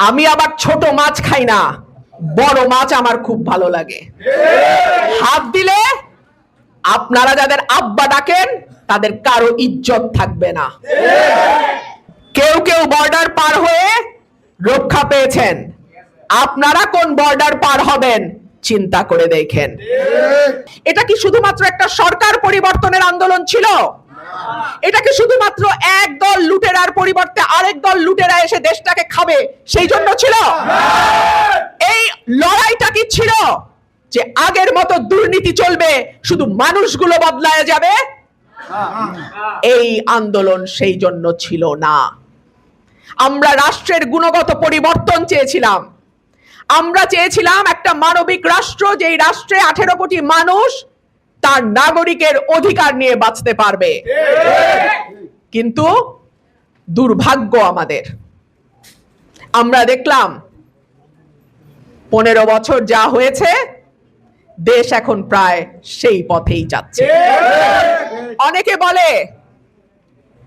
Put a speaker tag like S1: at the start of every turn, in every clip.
S1: আমি আবার ছোট মাছ খাই না, বড় মাছ আমার খুব ভালো লাগে। হাত দিলে আপনারা যাদের আব্বা ডাকেন তাদের কারো ইজ্জত থাকবে না। কেউ কেউ বর্ডার পার হয়ে রক্ষা পেয়েছেন, আপনারা কোন বর্ডার পার হবেন চিন্তা করে দেখেন। এটা কি শুধুমাত্র একটা সরকার পরিবর্তনের আন্দোলন ছিল? এটা কি শুধুমাত্র এক দল লুটেরার পরিবর্তে আরেক দল লুটেরা এসে দেশটাকে খাবে সেই জন্য ছিল? এই লড়াইটা কি ছিল যে আগের মতো দুর্নীতি চলবে, শুধু মানুষগুলো বদলায় যাবে? এই আন্দোলন সেই জন্য ছিল না। আমরা রাষ্ট্রের গুণগত পরিবর্তন চেয়েছিলাম। আমরা চেয়েছিলাম একটা মানবিক রাষ্ট্র, যেই রাষ্ট্রে 18 কোটি মানুষ তার নাগরিকের অধিকার নিয়ে বাঁচতে পারবে। কিন্তু দুর্ভাগ্য আমাদের, আমরা দেখলাম 15 বছর যা হয়েছে, দেশ এখন প্রায় সেই পথেই যাচ্ছে। অনেকে বলে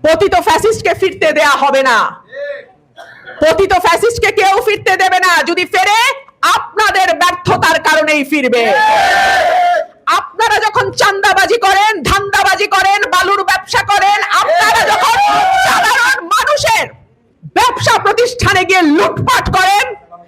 S1: পতিত ফ্যাসিস্টকে ফিরতে দেয়া হবে না। পতিত ফ্যাসিস্টকে কেউ ফিরতে দেবে না, যদি ফেরে আপনাদের ব্যর্থতার কারণেই ফিরবে।